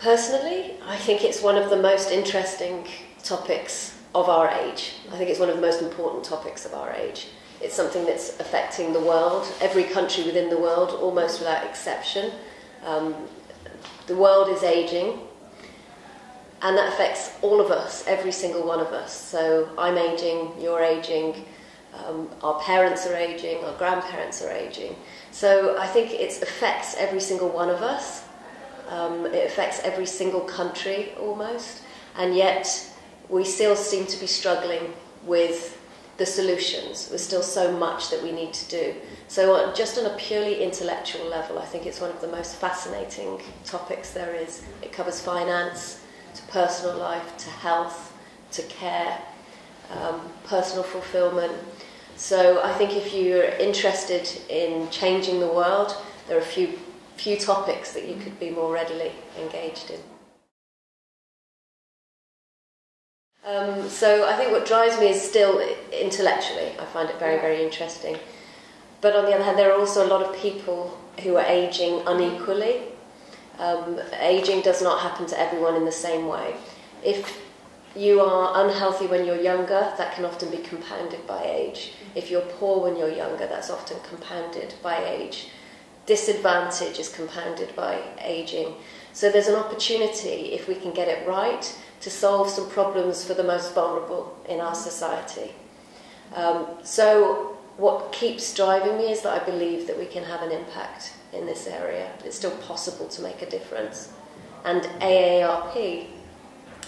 Personally, I think it's one of the most interesting topics of our age. I think it's one of the most important topics of our age. It's something that's affecting the world, every country within the world, almost without exception. The world is aging, and that affects all of us, every single one of us. So I'm aging, you're aging, our parents are aging, our grandparents are aging. So I think it affects every single one of us. It affects every single country almost, and yet we still seem to be struggling with the solutions. There's still so much that we need to do. So just on a purely intellectual level, I think it's one of the most fascinating topics there is. It covers finance, to personal life, to health, to care, personal fulfillment. So I think if you're interested in changing the world, there are a few topics that you could be more readily engaged in. So I think what drives me is still intellectually. I find it very, very interesting. But on the other hand, there are also a lot of people who are aging unequally. Aging does not happen to everyone in the same way. If you are unhealthy when you're younger, that can often be compounded by age. If you're poor when you're younger, that's often compounded by age. Disadvantage is compounded by aging. So there's an opportunity, if we can get it right, to solve some problems for the most vulnerable in our society. So what keeps driving me is that I believe that we can have an impact in this area. It's still possible to make a difference. And AARP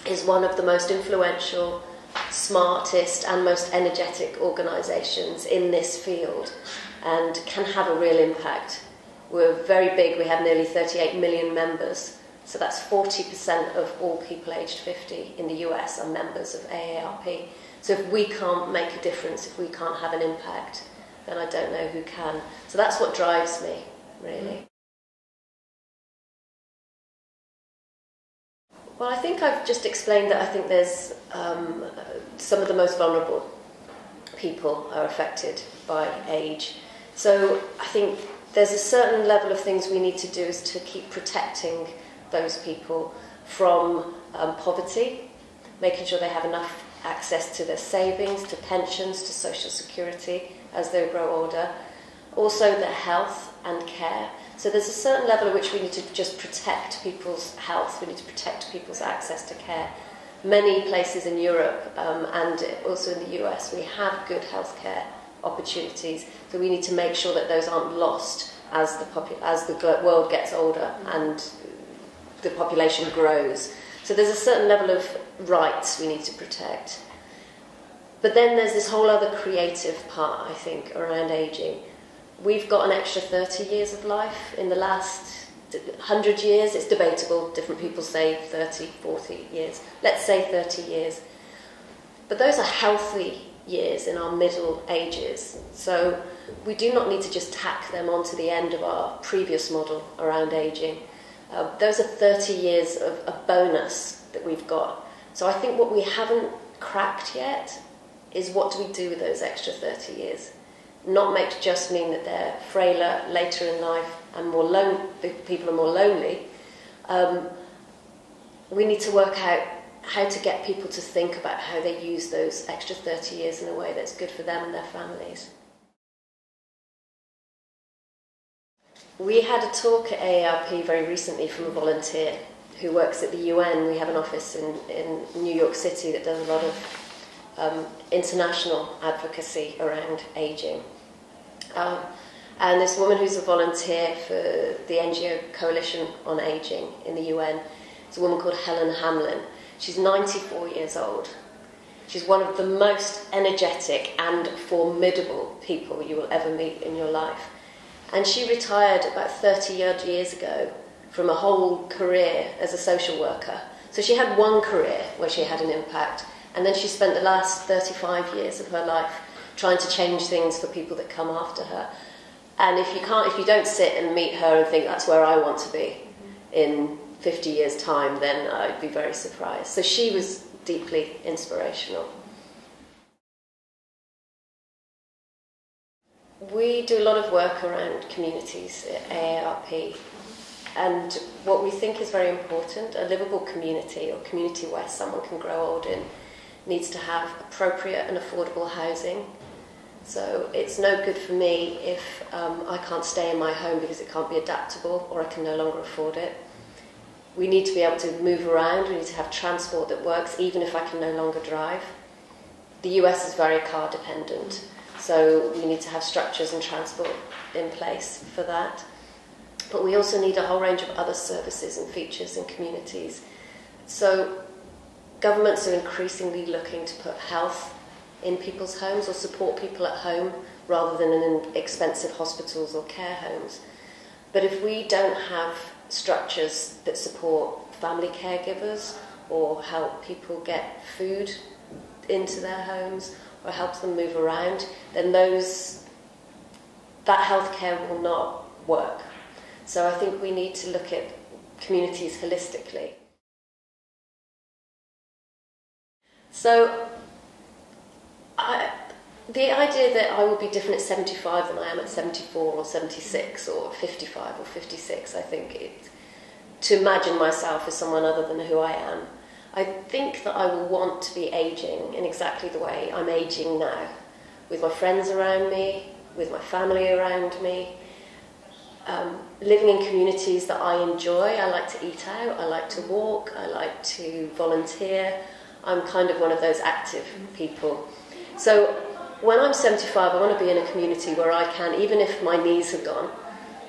is one of the most influential, smartest and most energetic organisations in this field and can have a real impact. We're very big, we have nearly 38 million members. So that's 40% of all people aged 50 in the US are members of AARP. So if we can't make a difference, if we can't have an impact, then I don't know who can. So that's what drives me, really. Well, I think I've just explained that I think there's some of the most vulnerable people are affected by age. So I think there's a certain level of things we need to do is to keep protecting those people from poverty, making sure they have enough access to their savings, to pensions, to social security as they grow older. Also their health and care. So there's a certain level at which we need to just protect people's health, we need to protect people's access to care. Many places in Europe and also in the US, we have good healthcare opportunities, so we need to make sure that those aren't lost as the world gets older and the population grows. So there's a certain level of rights we need to protect. But then there's this whole other creative part, I think, around ageing. We've got an extra 30 years of life in the last 100 years. It's debatable. Different people say 30, 40 years. Let's say 30 years. But those are healthy years in our middle ages. So we do not need to just tack them onto the end of our previous model around ageing. Those are 30 years of a bonus that we've got. So I think what we haven't cracked yet is what do we do with those extra 30 years? Not just mean that they're frailer later in life and people are more lonely. We need to work out how to get people to think about how they use those extra 30 years in a way that's good for them and their families. We had a talk at AARP very recently from a volunteer who works at the UN. We have an office in New York City that does a lot of international advocacy around ageing. And this woman who's a volunteer for the NGO Coalition on Aging in the UN is a woman called Helen Hamlin. She's 94 years old. She's one of the most energetic and formidable people you will ever meet in your life. And she retired about 30-odd years ago from a whole career as a social worker. So she had one career where she had an impact, and then she spent the last 35 years of her life trying to change things for people that come after her. And if you don't sit and meet her and think that's where I want to be in 50 years' time, then I'd be very surprised. So she was deeply inspirational. We do a lot of work around communities at AARP, And what we think is very important, a livable community or community where someone can grow old in, needs to have appropriate and affordable housing. So it's no good for me if I can't stay in my home because it can't be adaptable or I can no longer afford it. We need to be able to move around, we need to have transport that works even if I can no longer drive. The US is very car dependent, so we need to have structures and transport in place for that. But we also need a whole range of other services and features in communities. So governments are increasingly looking to put health in people's homes or support people at home rather than in expensive hospitals or care homes. But if we don't have structures that support family caregivers or help people get food into their homes or help them move around, then that healthcare will not work. So I think we need to look at communities holistically. So the idea that I will be different at 75 than I am at 74 or 76 or 55 or 56, I think to imagine myself as someone other than who I am, I think that I will want to be aging in exactly the way I'm aging now, with my friends around me, with my family around me, living in communities that I enjoy. I like to eat out, I like to walk, I like to volunteer. I'm kind of one of those active people. So when I'm 75, I want to be in a community where I can, even if my knees have gone,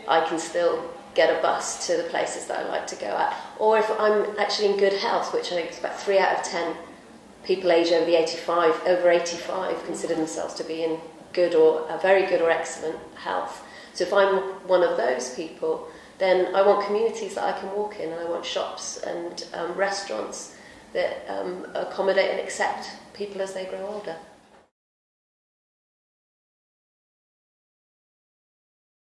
I can still get a bus to the places that I like to go at. Or if I'm actually in good health, which I expect 3 out of 10 people aged over 85 consider themselves to be in good or very good or excellent health. So if I'm one of those people, then I want communities that I can walk in, and I want shops and restaurants that accommodate and accept people as they grow older.